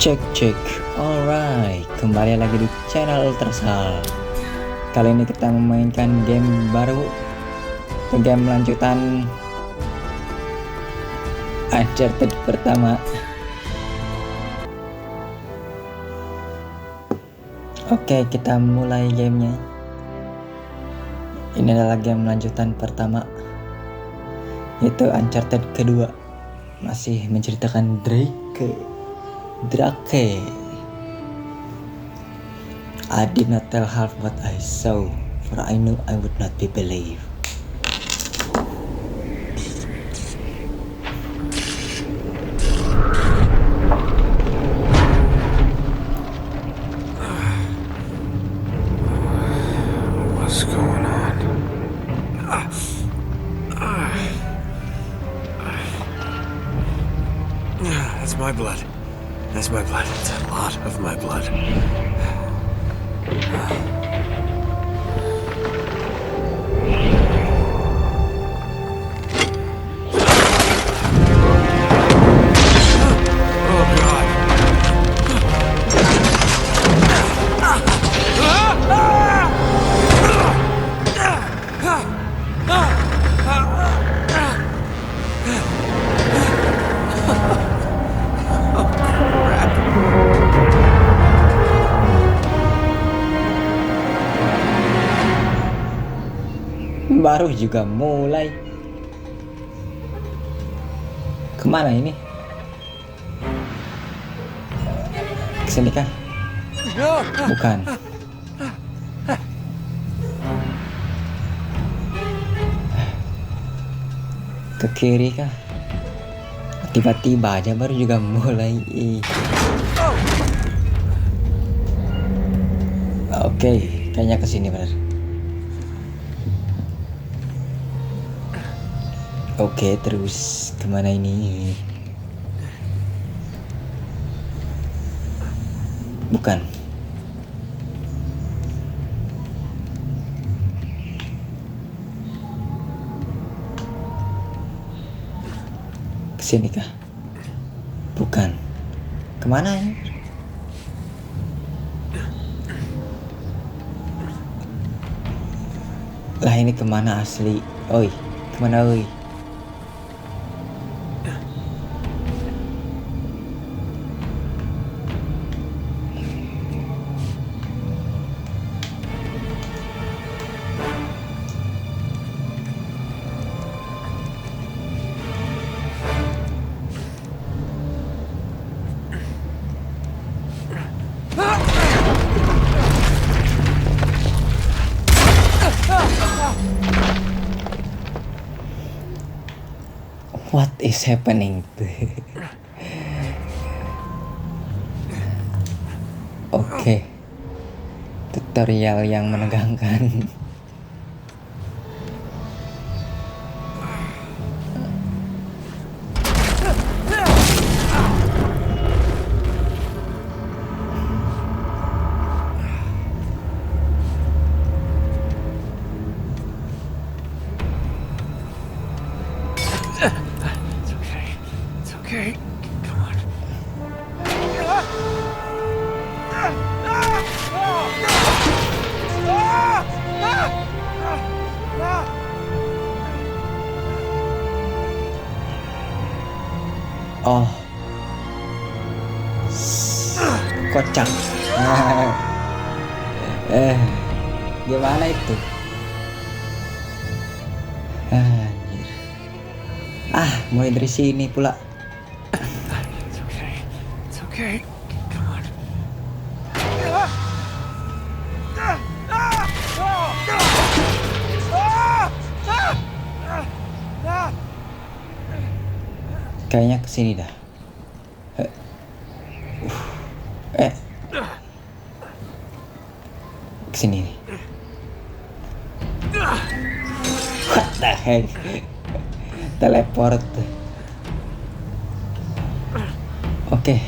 Cek cek, alright, kembali lagi di channel Ultrasal. Kali ini kita memainkan game baru, game lanjutan Uncharted pertama. Oke, kita mulai gamenya. Ini adalah game lanjutan pertama, yaitu Uncharted kedua, masih menceritakan Drake. I did not tell half what I saw, for I knew I would not be believed. What's going on? That's my blood. That's my blood. It's a lot of my blood. Oh, God. Baru juga mulai. Kemana ini? Kesini kah? Bukan. Ke kiri kah? Tiba-tiba aja baru juga mulai. Oke, kayaknya kesini benar. Oke, terus kemana ini? Bukan. Kesini kah? Bukan. Kemana ini? Lah ini kemana asli? Oi, kemana oi? What is happening? Oke, tutorial yang menegangkan. Okay, come on. Oh, kocak. Gimana itu? Anjir. Mulai dari sini pula. It's okay. It's okay. Come on. Kayaknya kesini dah. Kesini nih. What the heck? Teleport. Oke.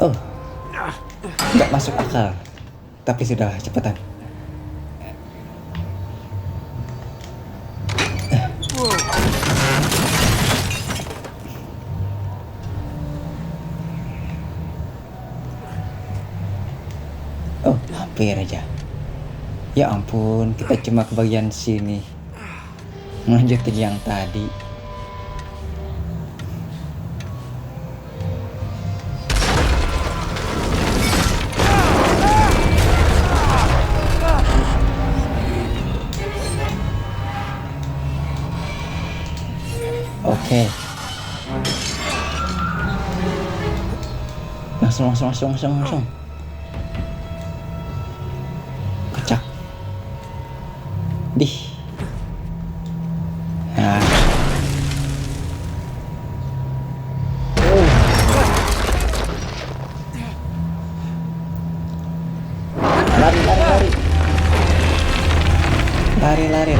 Oh, nggak masuk akal. Tapi sudah, cepetan. Whoa. Oh, hampir aja. Ya ampun, kita cuma ke bagian sini. Lanjutin yang tadi. Oke. Langsung. Kocak. Dih. Nah. Lari.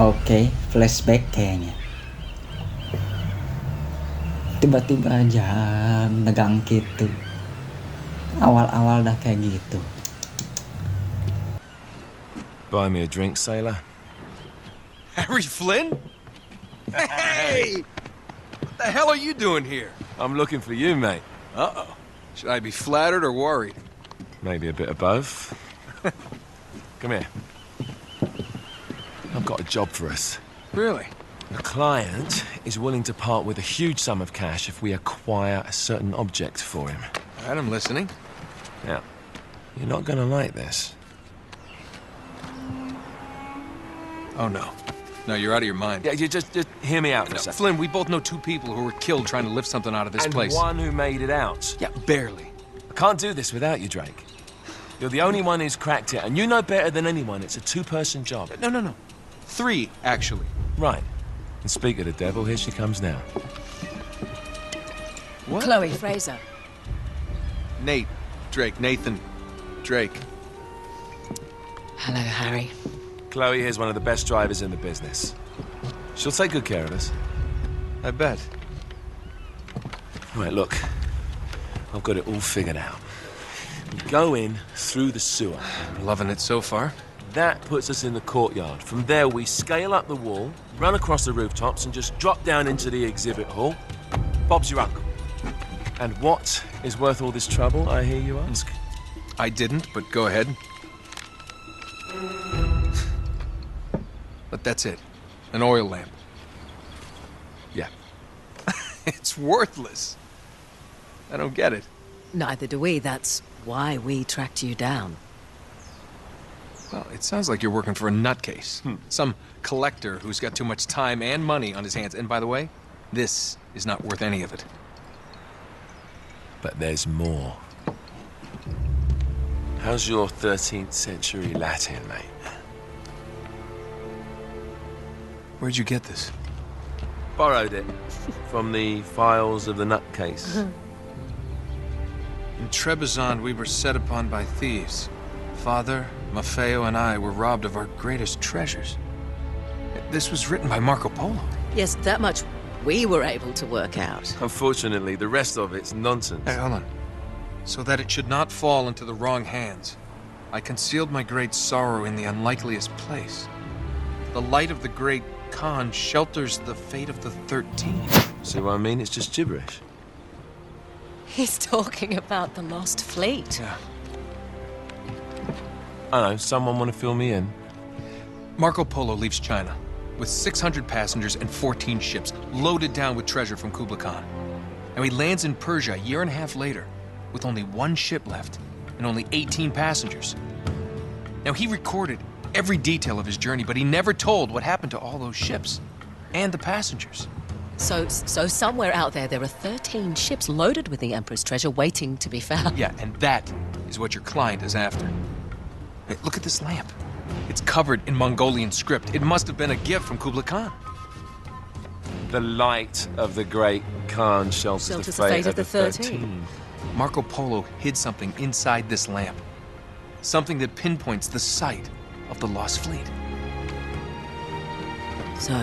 Oke, flashback kayaknya. Tiba-tiba aja negang gitu. Awal-awal dah kayak gitu. Buy me a drink, sailor. Harry Flynn? Hey! What the hell are you doing here? I'm looking for you, mate. Uh-oh. Should I be flattered or worried? Maybe a bit of both. Come here. I've got a job for us. Really? The client is willing to part with a huge sum of cash if we acquire a certain object for him. All right, I'm listening. Now, you're not gonna like this. Oh, no. No, you're out of your mind. Yeah, you just hear me out for a second. Flynn, we both know two people who were killed trying to lift something out of this And place. one who made it out. Yeah, barely. I can't do this without you, Drake. You're the only one who's cracked it, and you know better than anyone it's a two-person job. No. Three, actually. Right. And speak of the devil, here she comes now. What? Chloe Fraser. Nate. Drake. Nathan. Drake. Hello, Harry. Chloe here's one of the best drivers in the business. She'll take good care of us. I bet. Right, look. I've got it all figured out. We go in through the sewer. Loving it so far. That puts us in the courtyard. From there, we scale up the wall, run across the rooftops, and just drop down into the exhibit hall. Bob's your uncle. And what is worth all this trouble, I hear you ask? I didn't, but go ahead. But that's it. An oil lamp. Yeah. It's worthless. I don't get it. Neither do we. That's why we tracked you down. Well, it sounds like you're working for a nutcase. Some collector who's got too much time and money on his hands. And by the way, this is not worth any of it. But there's more. How's your 13th century Latin, mate? Where'd you get this? Borrowed it from the files of the nutcase. In Trebizond, we were set upon by thieves. Father, Maffeo, and I were robbed of our greatest treasures. This was written by Marco Polo. Yes, that much we were able to work out. Unfortunately, the rest of it's nonsense. Hey, hold on. So that it should not fall into the wrong hands, I concealed my great sorrow in the unlikeliest place. The light of the great Khan shelters the fate of the 13. See what I mean? It's just gibberish. He's talking about the lost fleet. Yeah. I know, someone want to fill me in? Marco Polo leaves China with 600 passengers and 14 ships, loaded down with treasure from Kublai Khan. And he lands in Persia a year and a half later, with only one ship left and only 18 passengers. Now, he recorded every detail of his journey, but he never told what happened to all those ships and the passengers. So somewhere out there are 13 ships loaded with the Emperor's treasure waiting to be found. Yeah, and that is what your client is after. Hey, look at this lamp. It's covered in Mongolian script. It must have been a gift from Kublai Khan. The light of the great Khan shelters the fate of the 13. Marco Polo hid something inside this lamp. Something that pinpoints the site of the lost fleet. So,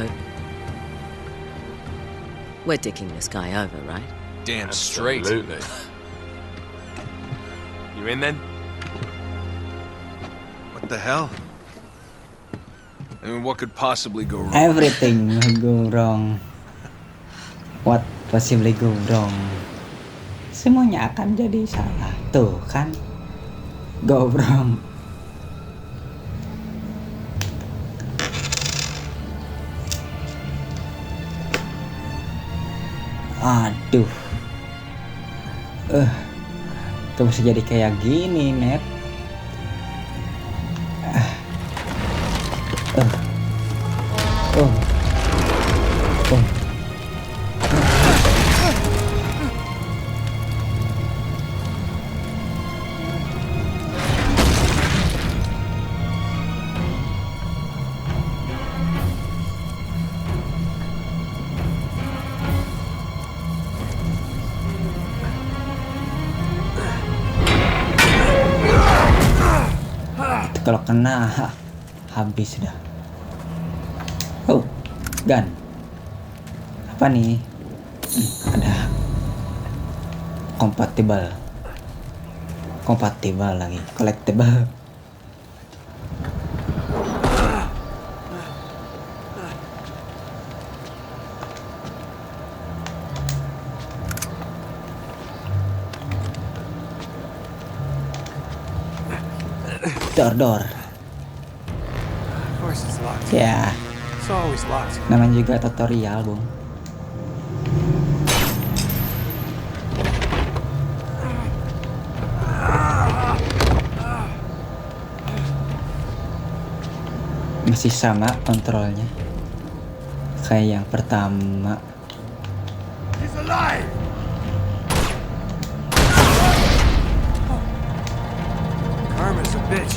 we're dicking this guy over, right? Damn straight. Absolutely. You in then? What the hell? I mean, what could possibly go wrong? Everything will go wrong. What possibly go wrong? Semuanya akan jadi salah. Tuh kan, go wrong. Aduh. Tuh bisa jadi kayak gini, net. Kalau kena habis dah. Oh, gun. Apa nih? Ada kompatibel lagi, collectible. Door. Of course it's locked. Ya, It's always locked. namanya juga tutorial, Bung. Masih sama kontrolnya kayak yang pertama. He's alive! Karma's a bitch.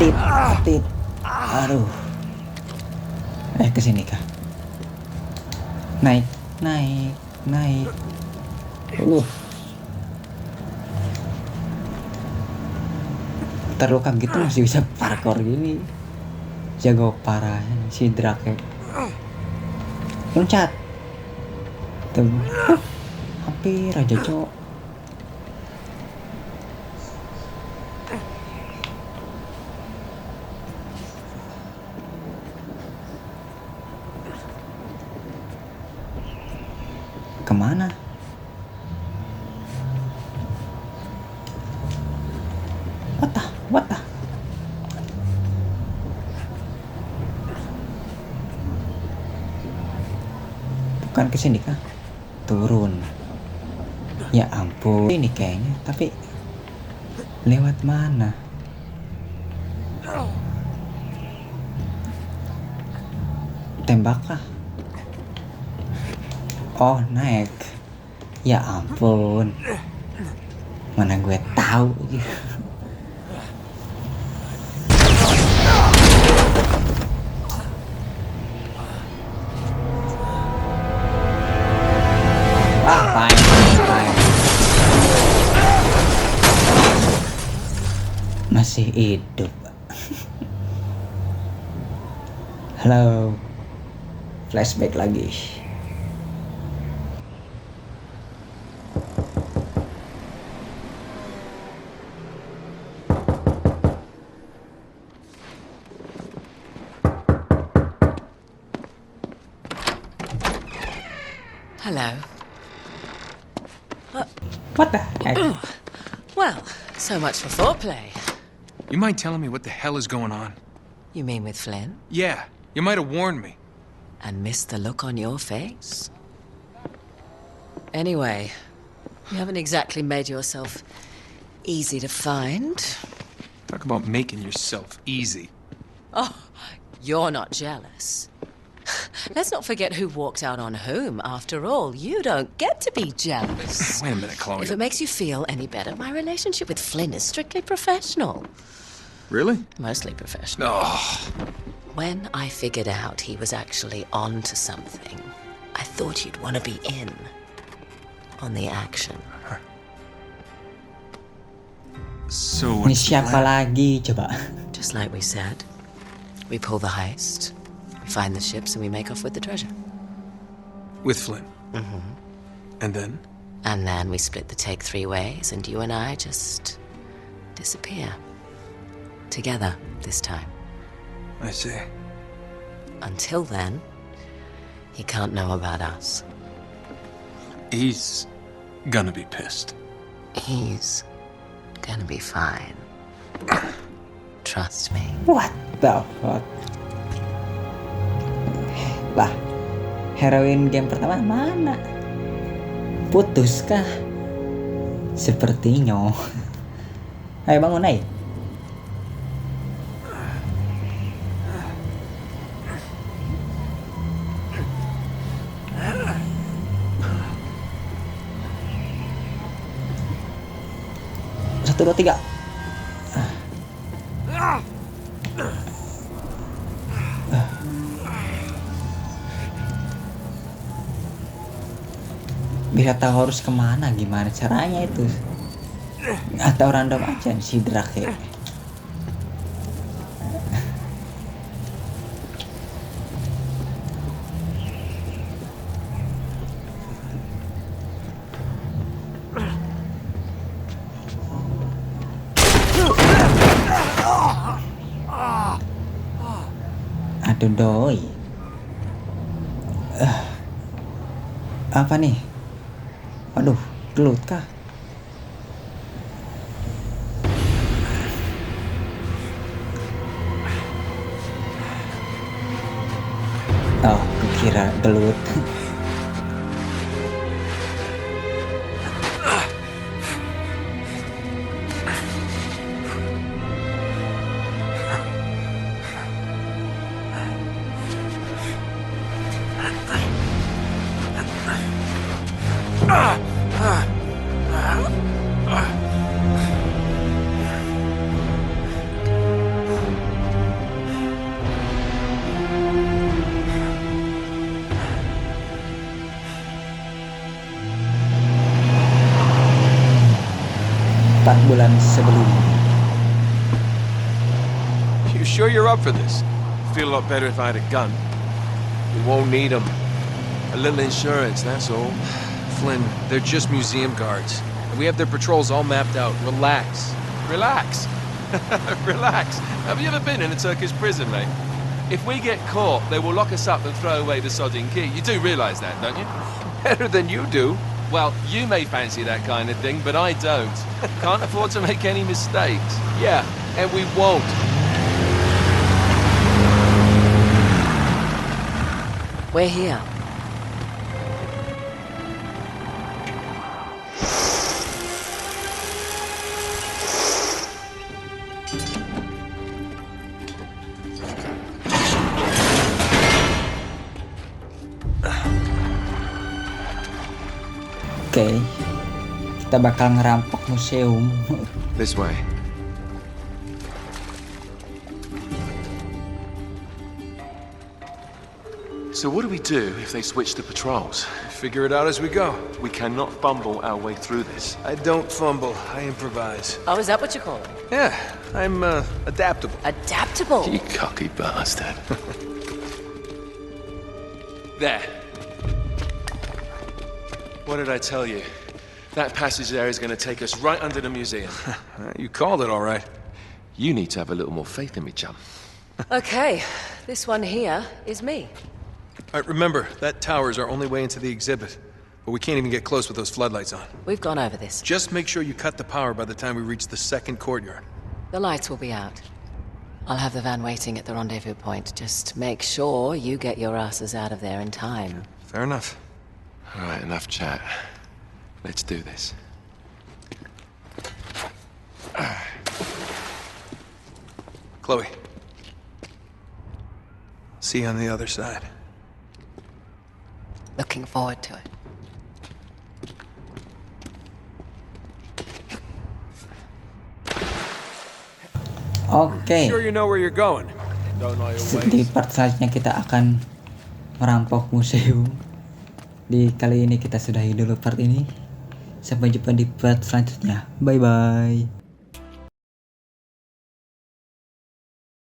Atit. Aduh. Kesini kah? Naik. Terluka gitu masih bisa parkour gini. Jago parah si Drake. Loncat. Tuh. Hampir aja, Cok. Kemana? What the? Bukan kesini kah? Turun. Ya ampun. Ini kayaknya, tapi lewat mana? Tembak kah? Oh, naik. Ya ampun. Mana gue tahu. Fine. Masih hidup. Halo. Flashback lagi. Hello. What the heck? Well, so much for foreplay. You mind telling me what the hell is going on? You mean with Flynn? Yeah, you might have warned me. And missed the look on your face? Anyway, you haven't exactly made yourself easy to find. Talk about making yourself easy. Oh, you're not jealous. Let's not forget who walked out on whom. After all, you don't get to be jealous. Wait a minute, Chloe. If it makes you feel any better, my relationship with Flynn is strictly professional. Really? Mostly professional. Oh, When I figured out he was actually on to something, I thought you'd want to be in. on the action. So Ini what's the siapa plan? lagi coba? Just like we said, we pull the heist, we find the ships, and we make off with the treasure. With Flynn. And then? And then we split the take 3 ways, and you and I just disappear. Together, this time. I see. Until then, he can't know about us. He's gonna be pissed. He's gonna be fine. Trust me. What the fuck? Lah, heroin game pertama mana? Putus kah? Sepertinya. Ayo bangun, Nay. Satu, dua, tiga. Bisa tahu harus kemana, gimana caranya itu? Atau random aja si Drake. Aduh doi. Apa nih? Aduh, gelut kah? Oh, kukira gelut. Empat bulan sebelumnya. You sure you're up for this? Feel a lot better if I had a gun. We won't need them. A little insurance, that's all. Flynn, they're just museum guards. And we have their patrols all mapped out. Relax. Relax. Relax. Have you ever been in a Turkish prison, mate? If we get caught, they will lock us up and throw away the sodding key. You do realise that, don't you? Better than you do. Well, you may fancy that kind of thing, but I don't. Can't afford to make any mistakes. Yeah, and we won't. We're here. Oke, kita bakal ngerampok museum. This way. So what do we do if they switch the patrols? Figure it out as we go. We cannot fumble our way through this. I don't fumble, I improvise. Oh, is that what you call it? Yeah, I'm adaptable. Adaptable. You cocky bastard. There. What did I tell you? That passage there is going to take us right under the museum. You called it all right. You need to have a little more faith in me, chum. Okay, this one here is me. All right, remember, that tower's our only way into the exhibit. But we can't even get close with those floodlights on. We've gone over this. Just make sure you cut the power by the time we reach the second courtyard. The lights will be out. I'll have the van waiting at the rendezvous point. Just make sure you get your asses out of there in time. Fair enough. All right, enough chat. Let's do this. Chloe. See you on the other side. Looking forward to it. Oke, Sure you know where you're going? Don't I di part selanjutnya kita akan merampok museum. Di kali ini kita sudahi dulu part ini. Sampai jumpa di part selanjutnya. Bye bye.